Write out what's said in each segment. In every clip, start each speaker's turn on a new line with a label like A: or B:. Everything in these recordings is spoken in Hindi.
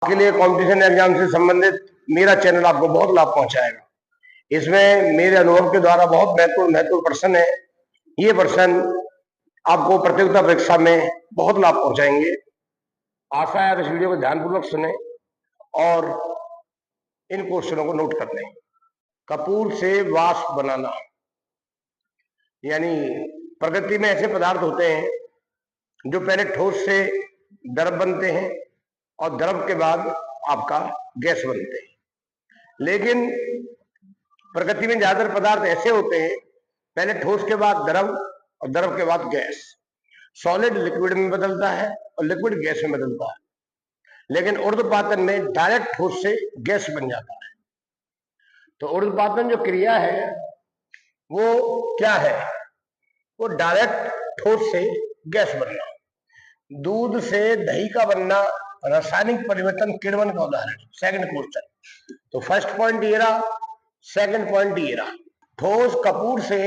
A: के लिए कंपटीशन एग्जाम से संबंधित मेरा चैनल आपको बहुत लाभ पहुंचाएगा। इसमें मेरे अनुभव के द्वारा बहुत महत्वपूर्ण प्रश्न है। ये प्रश्न आपको प्रतियोगिता परीक्षा में बहुत लाभ पहुंचाएंगे। आशा है आप इस वीडियो को ध्यानपूर्वक सुने और इन क्वेश्चनों को नोट कर लें। कपूर से वाष्प बनाना, यानी प्रकृति में ऐसे पदार्थ होते हैं जो पहले ठोस से द्रव बनते हैं और द्रव के बाद आपका गैस बनते हैं। लेकिन प्रकृति में ज्यादातर पदार्थ ऐसे होते हैं पहले ठोस के बाद द्रव और द्रव के बाद गैस। सॉलिड लिक्विड में बदलता है और लिक्विड गैस में बदलता है, लेकिन ऊर्ध्वपातन में डायरेक्ट ठोस से गैस बन जाता है। तो ऊर्ध्वपातन जो क्रिया है वो क्या है? वो डायरेक्ट ठोस से गैस बनना। दूध से दही का बनना रासायनिक परिवर्तन किण्वन का उदाहरण। Second question. तो फर्स्ट पॉइंट ये रहा, सेकंड पॉइंट ये रहा। ठोस कपूर से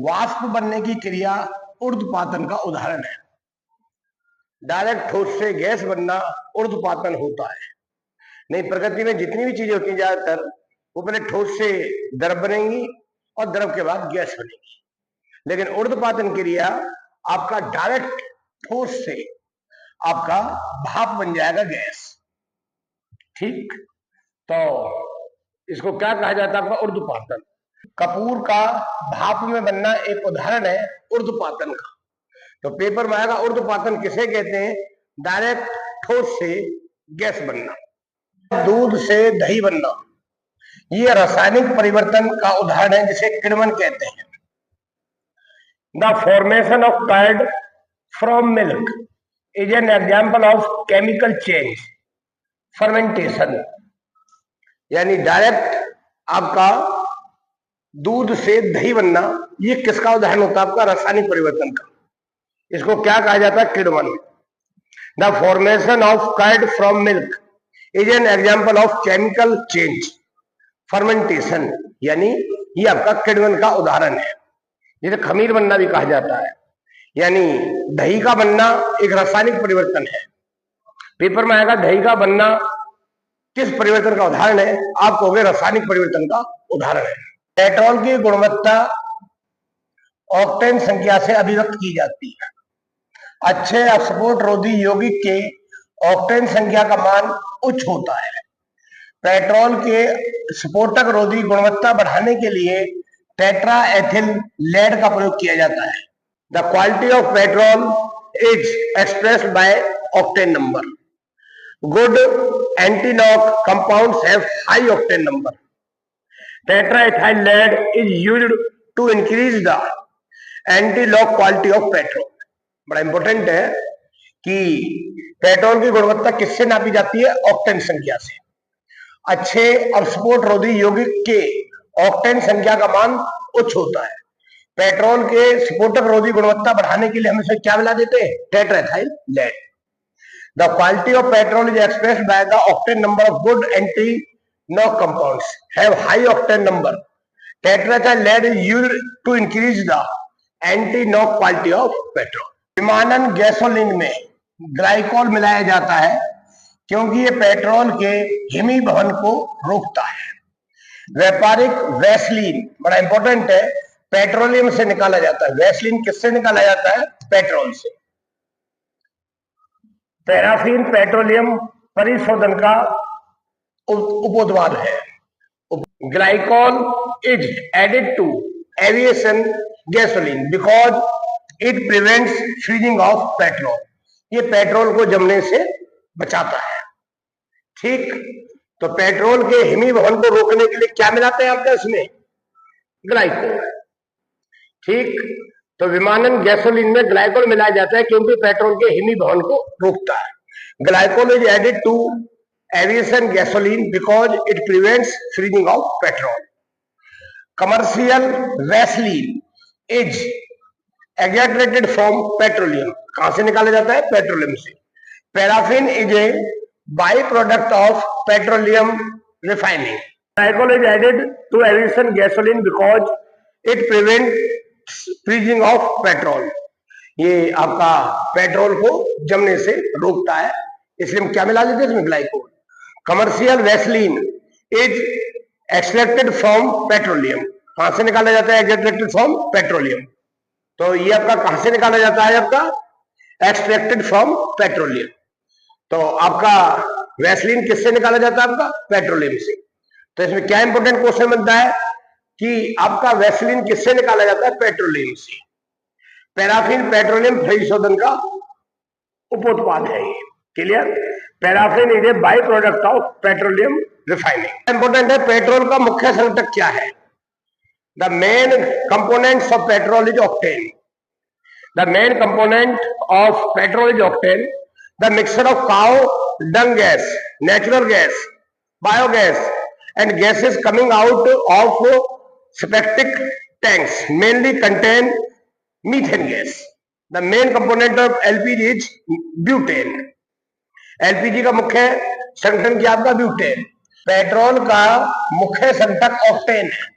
A: वाष्प बनने की क्रिया ऊर्ध्वपातन का उदाहरण है। डायरेक्ट ठोस से गैस बनना ऊर्ध्वपातन होता है। नहीं, प्रकृति में जितनी भी चीजें होती हैं ज्यादातर वो पहले ठोस से द्रव बनेंगी और द्रव के बाद गैस बनेगी। लेकिन ऊर्ध्वपातन क्रिया आपका डायरेक्ट ठोस से आपका भाप बन जाएगा, गैस। ठीक, तो इसको क्या कहा जाता है? आपका ऊर्ध्वपातन। कपूर का भाप में बनना एक उदाहरण है ऊर्ध्वपातन का। तो पेपर में आएगा ऊर्ध्वपातन किसे कहते हैं? डायरेक्ट ठोस से गैस बनना। दूध से दही बनना, यह रासायनिक परिवर्तन का उदाहरण है जिसे किण्वन कहते हैं। The formation of curd from milk is an example of chemical change, fermentation। यानी डायरेक्ट आपका दूध से दही बनना, ये किसका उदाहरण होता है? आपका रासायनिक परिवर्तन का। इसको क्या कहा जाता है? किण्वन। The formation of curd from milk is an example of chemical change, fermentation, यानी ये आपका किण्वन का उदाहरण है। जिसे खमीर बनना भी कहा जाता है, यानी दही का बनना एक रासायनिक परिवर्तन है। पेपर में आएगा दही का बनना किस परिवर्तन का उदाहरण है? आप कहोगे रासायनिक परिवर्तन का उदाहरण है। पेट्रोल की गुणवत्ता ऑक्टेन संख्या से अभिव्यक्त की जाती है। अच्छे अस्फोट रोधी यौगिक के ऑक्टेन संख्या का मान उच्च होता है। पेट्रोल के स्फोटक रोधी गुणवत्ता बढ़ाने के लिए टेट्रा एथिल लेड का प्रयोग किया जाता है। The quality of petrol is expressed by octane number. Good anti-lock compounds have high octane number. Tetraethyl lead is used to increase the anti-lock quality of petrol. बड़ा इंपॉर्टेंट है कि पेट्रोल की गुणवत्ता किससे नापी जाती है? ऑक्टेन संख्या से। अच्छे अस्फोट रोधी यौगिक के ऑक्टेन संख्या का मान उच्च होता है। पेट्रोल के स्फोटक रोधी गुणवत्ता बढ़ाने के लिए हम इसे क्या मिला देते हैं? Tetraethyl lead. The quality of petrol is expressed by the octane number of good anti knock compounds have high octane number. Tetraethyl lead is used to increase the anti knock quality of petrol. विमानन गैसोलीन में ग्लाइकोल मिलाया जाता है क्योंकि ये पेट्रोल के हिमीभवन को रोकता है। व्यापारिक वैसलीन, बड़ा इंपॉर्टेंट है, पेट्रोलियम से निकाला जाता है। वैसलीन किससे निकाला जाता है? पेट्रोल से। पैराफिन पेट्रोलियम परिशोधन का उपोत्पाद है। Glycol is added to aviation gasoline because it prevents freezing of petrol. ये पेट्रोल को जमने से बचाता है। ठीक, तो पेट्रोल के हिमीभवन को रोकने के लिए क्या मिलाते हैं आपका इसमें? ग्लाइकोल। ठीक, तो विमानन गैसोलीन में ग्लाइकोल मिलाया जाता है क्योंकि पेट्रोल के हिमीभवन को रोकता है। Glycol is added to aviation gasoline because it prevents freezing of petrol. Commercial Vaseline is extracted from petroleum. कहां से निकाला जाता है? पेट्रोलियम से। Paraffin is a by product of petroleum refining. Glycol is added to aviation gasoline because it prevent freezing of petrol. ये आपका पेट्रोल को जमने से रोकता है, इसलिए हम क्या मिला देते हैं इसमें, glycol. Commercial Vaseline is extracted from petroleum. कहां से निकाला जाता है? Extracted from petroleum. तो ये आपका कहां से निकाला जाता है? आपका एक्सट्रैक्टेड फ्रॉम पेट्रोलियम। तो आपका वैसलीन किससे निकाला जाता है? आपका पेट्रोलियम से। तो इसमें क्या इंपॉर्टेंट क्वेश्चन बनता है कि आपका वैसलीन किससे निकाला जाता है? पेट्रोलियम से। पैराफिन पेट्रोलियम परिशोधन का उपोत्पाद है ये। Clear? Paraffin is a by product of petroleum refining. Important है, पेट्रोल का मुख्य संघटक क्या है? The main components of petrol is octane. The main component of petrol is octane. The mixture of cow dung gas, natural gas, biogas and gases coming out of septic tanks mainly contain methane gas. The main component of LPG is butane. LPG का मुख्य संगठन क्या आपका? ब्यूटेन। पेट्रोल का मुख्य संगठक ऑक्टेन है।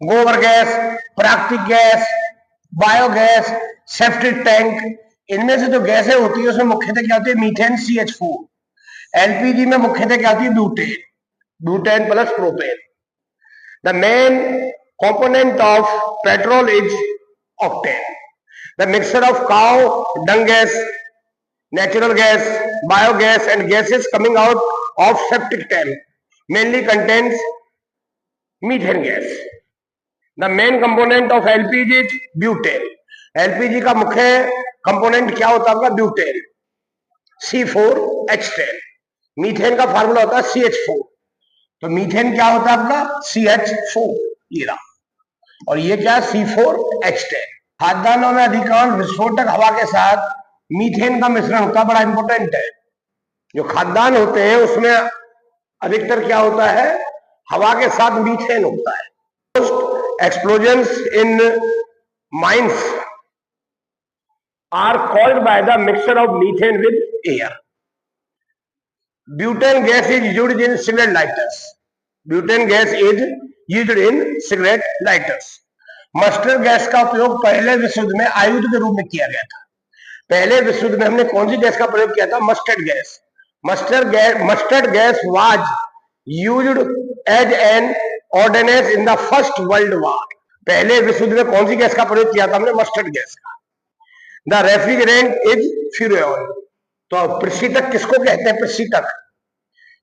A: गोबर गैस, प्राकृतिक गैस, बायोगैस, सेप्टिक टैंक, इनमें से जो गैसें होती है उसमें मुख्यतः क्या होती है? Methane, CH4। एलपीजी में मुख्यतः क्या होती है? Butane, butane plus propane. The main component of petrol is octane. The mixture of cow dung gas, natural gas, biogas and gases coming out of septic tank mainly contains methane gas. The main component of LPG is butane. LPG का मुख्य कंपोनेंट क्या होता है? Butane, C4H10। मीथेन का फार्मूला होता है CH4। तो मीथेन क्या होता है आपका? CH4 ये रहा। और ये क्या? C4H10। खाद्यान्नों में अधिकांश विस्फोटक हवा के साथ मीथेन का मिश्रण होता है। बड़ा इंपॉर्टेंट है, जो खाद्यान्न होते हैं उसमें अधिकतर क्या होता है? हवा के साथ मीथेन होता है। Explosions in mines are caused by the mixture of methane with air. Butane gas is used in cigarette lighters. Butane gas is used in cigarette lighters. Mustard gas का उपयोग पहले विश्व युद्ध में आयुध के रूप में किया गया था। पहले विश्व युद्ध में हमने कौन सी गैस का प्रयोग किया था? Mustard gas. Mustard gas was used as an ordnance in the first world war. पहले विश्व युद्ध में कौन सी गैस का प्रयोग किया था हमने? मस्टर्ड गैस का। The refrigerant is freon. तो प्रशीतक किसको कहते हैं? प्रशीतक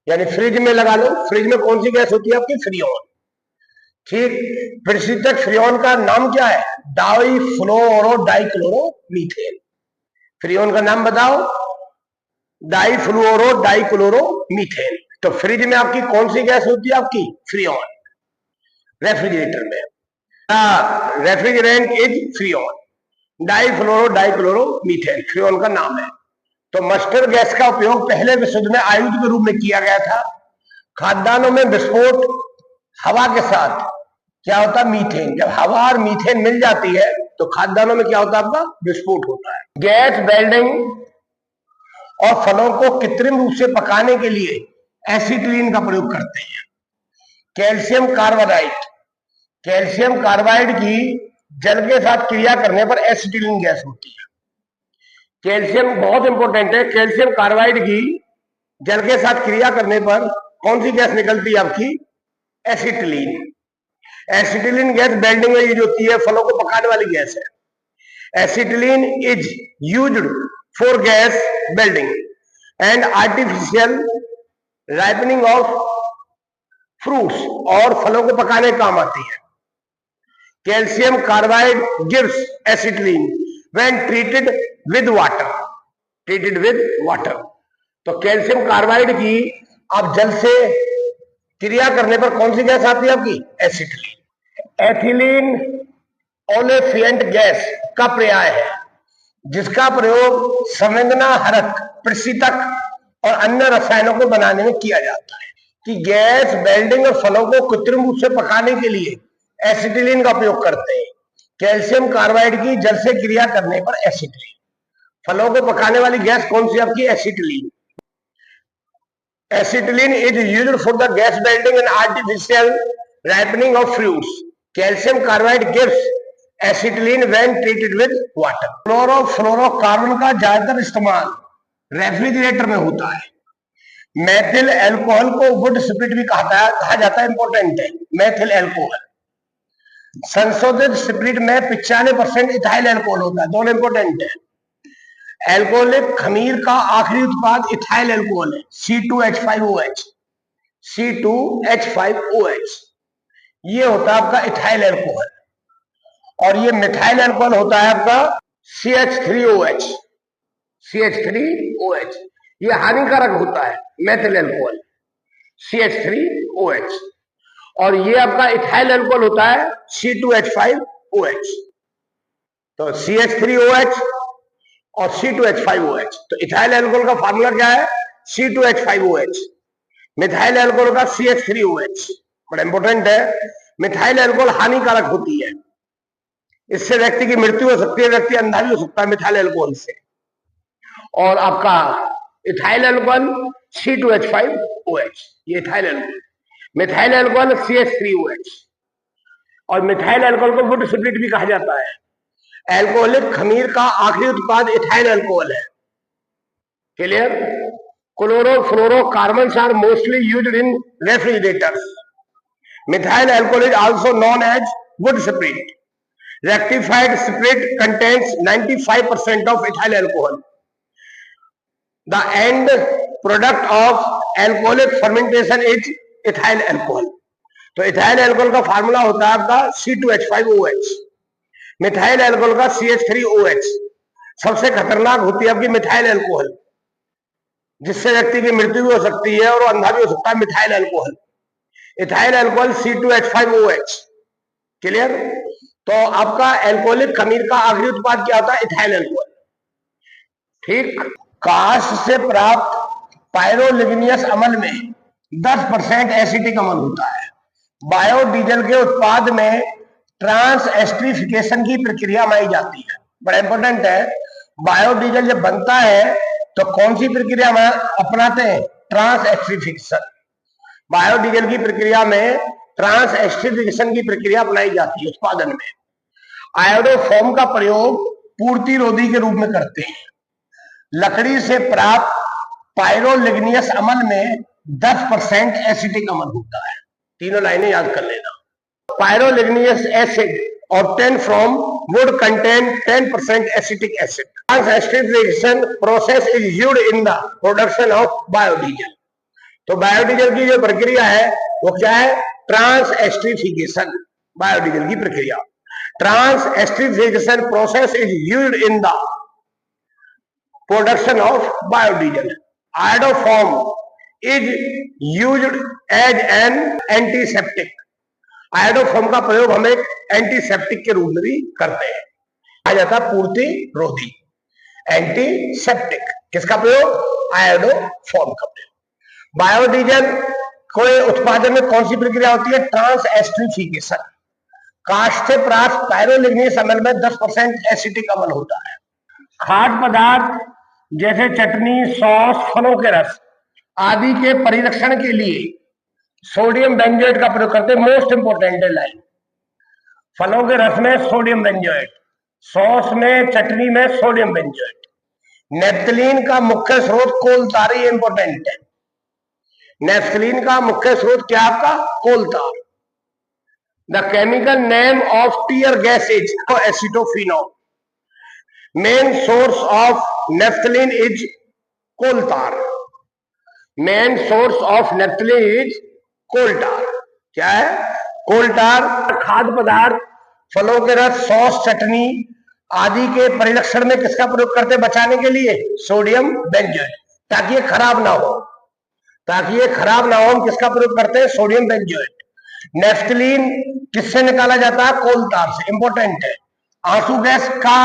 A: यानी फ्रिज में लगा लो, फ्रिज में कौन सी गैस होती है आपकी? फ्रियोन। ठीक, प्रशीतक फ्रियोन का नाम क्या है? डाइफ्लोरो डाइक्लोरो मीथेन। फ्रियोन का नाम बताओ? Difluoro dichloro methane. तो फ्रिज में आपकी कौन सी गैस होती है? आपकी फ्रियोन। रेफ्रिजरेटर में refrigerant is freon. Difluoro dichloro methane freon का नाम है। तो मस्टर्ड गैस का उपयोग पहले विश्व युद्ध में आयुध के रूप में किया गया था। खाद्यान्नों में विस्फोट हवा के साथ क्या होता है? मीथेन। जब हवा और मीथेन मिल जाती है तो खाद्यान्नों में क्या होता है? आपका विस्फोट होता है। गैस वेल्डिंग और फलों को कृत्रिम रूप से पकाने के लिए एसिटिलीन का प्रयोग करते हैं। कैल्शियम कार्बाइड, कैल्शियम कार्बाइड की जल के साथ क्रिया करने पर एसिटिलीन गैस होती है। कैल्शियम बहुत इंपॉर्टेंट है। कैल्शियम कार्बाइड की जल के साथ क्रिया करने पर कौन सी गैस निकलती है? आपकी एसिटिलीन। एसिटिलीन गैस वेल्डिंग में यूज होती है, फलों को पकाने वाली गैस है। Acetylene is used for gas welding and artificial ripening of fruits, और फलों को पकाने काम आती है। Calcium carbide gives acetylene when treated with water. Treated with water. तो कैल्शियम कार्बाइड की आप जल से क्रिया करने पर कौन सी गैस आती है आपकी? एसिटिलीन। एथिलीन ओलेफिएंट गैस का पर्याय है, जिसका प्रयोग संवेदना हरक, प्रशीतक और अन्य रसायनों को बनाने में किया जाता है। कि गैस वेल्डिंग और फलों को कृत्रिम रूप से पकाने के लिए एसिटिलीन का उपयोग करते हैं। कैल्शियम कार्बाइड की जल से क्रिया करने पर एसिटिलीन। फलों को पकाने वाली गैस कौन सी आपकी? Acetylene. Acetylene is used for the gas welding and artificial ripening of fruits. Calcium carbide gives acetylene when treated with water. Chlorofluorocarbon का ज्यादातर इस्तेमाल रेफ्रिजरेटर में होता है। मेथिल एल्कोहल को वुड स्पिरिट भी कहा जाता है, इंपॉर्टेंट है। मेथिल एल्कोहल संशोधित स्पिरिट में 95% इथाइल एल्कोहल होता है, दोनों इंपॉर्टेंट है। एल्कोहलिक खमीर का आखिरी उत्पाद इथाइल एल्कोहल है, C2H5OH। C2H5OH ये होता है आपका इथाइल एल्कोहल, और ये मिथाइल एल्कोहल होता है आपका CH3OH। CH3OH ये हानिकारक होता है, मेथिल एल्कोहल CH3OH, और ये आपका इथाइल एल्कोहल होता है C2H5OH। तो CH3OH और C2H5OH, तो इथाइल एल्कोहल का फार्मूला क्या है? C2H5OH। मिथाइल एल्कोहल का CH3OH। बड़ा इंपॉर्टेंट है। मिथाइल एल्कोहल हानिकारक होती है, इससे व्यक्ति की मृत्यु हो सकती है, व्यक्ति अंधा भी हो सकता है मिथाइल एल्कोहल से। और आपका इथाइल एल्कोहल C2H5OH, ये ethyl alcohol. Methyl alcohol CH3OH, और मिथाइल एल्कोहल को वुड स्पिरिट भी कहा जाता है। एल्कोहलिक खमीर का आखिरी उत्पाद इथाइल एल्कोहल है। Clear? Chlorofluorocarbons are mostly used in refrigerators. Methyl alcohol is also known as wood spirit. Rectified spirit contains 95% of ethyl alcohol. The end product of alcoholic fermentation is ethyl alcohol. तो इथाइल एल्कोहल का फार्मूला होता है आपका C2H5OH। मिथाइल एल्कोहल का CH3OH। सबसे खतरनाक होती है आपकी मिथाइल एल्कोहल, जिससे व्यक्ति की मृत्यु भी हो सकती है और अंधा भी हो सकता है, methyl alcohol. Ethyl alcohol C2H5OH। Clear? तो आपका एल्कोहलिक खमीर का आखिरी उत्पाद क्या होता है? Ethyl alcohol. ठीक। काष्ठ से प्राप्त पायरोलिग्नियस अम्ल में 10% एसिटिक अम्ल होता है। बायोडीजल के उत्पाद में ट्रांस एस्टरिफिकेशन की प्रक्रिया मानी जाती है। बड़ा इंपॉर्टेंट है। बायोडीजल जब बनता है तो कौन सी प्रक्रिया अपनाते हैं? Trans esterification. बायोडीजल की प्रक्रिया में ट्रांस एस्टरिफिकेशन की प्रक्रिया अपनाई जाती है उत्पादन में। आयोडोफॉर्म का प्रयोग पूर्ति रोधी के रूप में करते हैं। लकड़ी से प्राप्त पायरोलिग्नियस अम्ल में 10% एसिटिक अम्ल होता है। तीनों लाइनें याद कर लेना। पायरोलिग्नियस acid obtained from wood contain 10% acetic acid. Transesterification process is used in the production of biodiesel. तो बायोडीजल की जो प्रक्रिया है वो क्या है? ट्रांस एस्टरिफिकेशन, बायोडीजल की प्रक्रिया। Transesterification process is used in the production of biodiesel. Iodoform is used as an antiseptic. Iodoform का प्रयोग हम एक एंटीसेप्टिक के रूप में भी करते हैं, कहा जाता है पूर्ति रोधी, एंटीसेप्टिक। किसका प्रयोग? आयोडोफॉर्म का प्रयोग। बायोडीजल के उत्पादन में कौन सी प्रक्रिया होती है? Transesterification. काष्ठ से प्राप्त पायरोलिग्नियस अम्ल में 10% एसिटिक अम्ल होता है। खाद्य पदार्थ जैसे चटनी, सॉस, फलों के रस आदि के परिरक्षण के लिए सोडियम बेंजोएट का प्रयोग करते हैं। मोस्ट इंपोर्टेंट है लाइन। फलों के रस में सोडियम बेंजोएट, सॉस में, चटनी में सोडियम बेंजोएट। नेफ्थलीन का मुख्य स्रोत कोलतार, इंपोर्टेंट है। नेफ्थलीन का मुख्य स्रोत क्या आपका? Coal tar. The chemical name of tear gas is acetophenol. Main source of naphthalene is coal tar. Main source of naphthalene is coal tar. क्या है? कोलटार। खाद्य पदार्थ, फलों के रस, सॉस, चटनी आदि के परिरक्षण में किसका प्रयोग करते हैं बचाने के लिए? सोडियम बेंजोएट, ताकि ये खराब ना हो। ताकि ये खराब ना हो हम किसका प्रयोग करते हैं? Sodium benzoate. नेफ्थलीन किससे निकाला जाता है? कोलतार से। इंपॉर्टेंट है। आंसू गैस का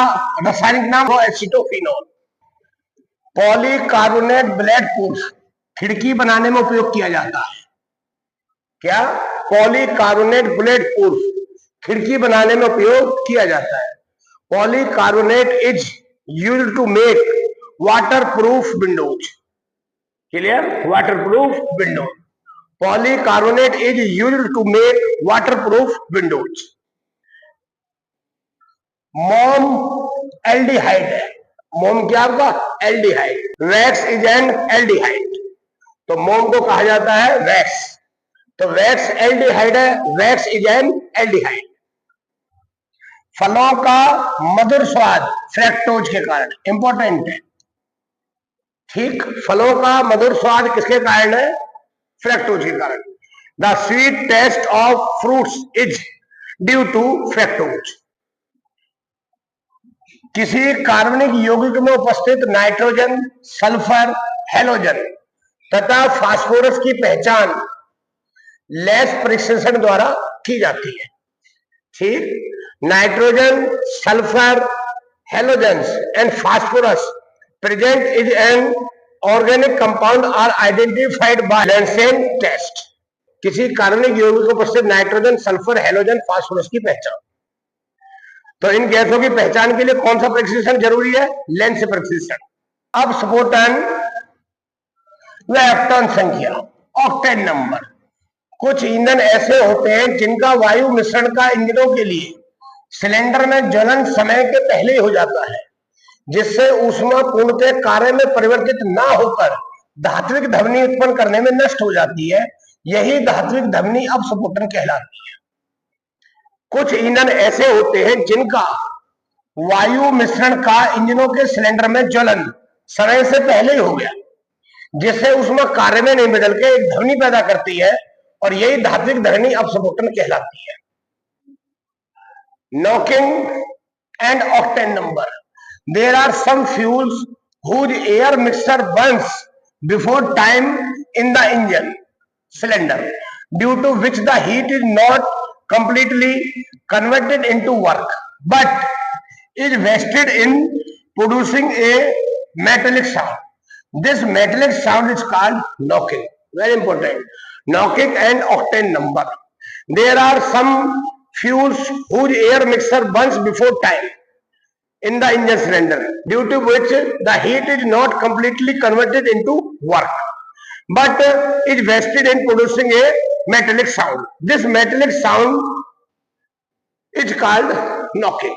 A: रासायनिक नाम है एसिटोफिनॉल। पॉलीकार्बोनेट ब्लेड प्रूफ खिड़की बनाने में उपयोग किया जाता है। क्या? पॉलीकार्बोनेट ब्लेड प्रूफ खिड़की बनाने में उपयोग किया जाता है। Polycarbonate is used to make waterproof windows. Clear? Waterproof window. Polycarbonate is used to make waterproof windows. मोम एल्डिहाइड है, मोम क्या आपका? Aldehyde. Wax is an aldehyde, तो मोम को कहा जाता है वैक्स। तो वैक्स एल्डिहाइड है, वैक्स इज एन एल्डिहाइड। फलों का मधुर स्वाद फ्रैक्टोज के कारण, इंपॉर्टेंट है, ठीक। फलों का मधुर स्वाद किसके कारण है? फ्रैक्टोज के कारण। The sweet taste of fruits is due to fructose. किसी कार्बनिक यौगिक में उपस्थित नाइट्रोजन, सल्फर, हैलोजन तथा फास्फोरस की पहचान लेस परीक्षण द्वारा की जाती है, ठीक। Nitrogen, sulphur, halogens and phosphorus present is an organic compound are identified by Lensing test। किसी कार्बनिक यौगिक को उपस्थित नाइट्रोजन, सल्फर, हैलोजन, फास्फोरस की पहचान। तो इन गैसों की पहचान के लिए कौन सा परीक्षण जरूरी है? लेंस परीक्षण। अब सपोर्टन व ऑक्टेन संख्या, ऑक्टेन नंबर। कुछ ईंधन ऐसे होते हैं जिनका वायु मिश्रण का इंजनों के लिए सिलेंडर में ज्वलन समय के पहले ही हो जाता है, जिससे ऊष्मा पूर्णतः कार्य में परिवर्तित ना होकर धात्विक ध्वनि उत्पन्न करने में नष्ट हो जाती है। यही धात्विक ध्वनि अपस्फोटन कहलाती है। कुछ ईंधन ऐसे होते हैं जिनका वायु मिश्रण का इंजनों के सिलेंडर में ज्वलन समय से पहले ही हो गया, जिससे ऊष्मा कार्य में नहीं बदल के एक ध्वनि पैदा करती है, और यही धात्विक ध्वनि अपस्फोटन कहलाती है। Knocking and octane number. There are some fuels whose air mixture burns before time in the engine cylinder, due to which the heat is not completely converted into work, but is wasted in producing a metallic sound. This metallic sound is called knocking. Very important. Knocking and octane number. There are some fuels whose air mixture burns before time in the engine cylinder, due to which the heat is not completely converted into work, but is wasted in producing a metallic sound. This metallic sound is called knocking,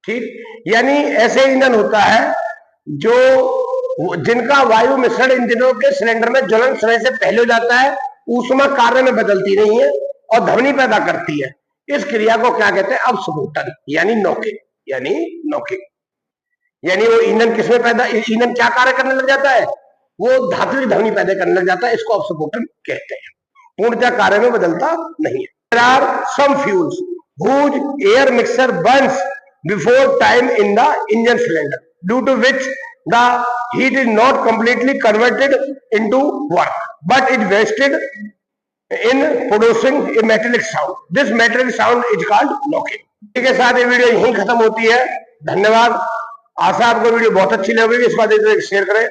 A: ठीक। यानी ऐसे ईंधन होता है जो जिनका वायु मिश्रण इंजनों के सिलेंडर में ज्वलन समय से पहले हो जाता है, ऊष्मा कार्य में बदलती नहीं है और ध्वनि पैदा करती है। इस क्रिया को क्या कहते हैं? अपस्फोटन, यानी नॉकिंग, यानी नॉकिंग। यानी वो ईंधन किसमें पैदा, ईंधन क्या कार्य करने लग जाता है? वो धात्विक ध्वनि पैदा करने लग जाता है। इसको अपस्फोटन कहते हैं, पूर्णतः कार्य में बदलता नहीं है। There are some fuels whose air mixture burns before time in the engine cylinder, due to which the heat is not completely converted into work, but is wasted in producing a metallic sound. This metallic sound is called knocking। इसी के साथ ये वीडियो यहीं खत्म होती है। धन्यवाद। आशा आपको वीडियो बहुत अच्छी लगी। इस बात को शेयर करें।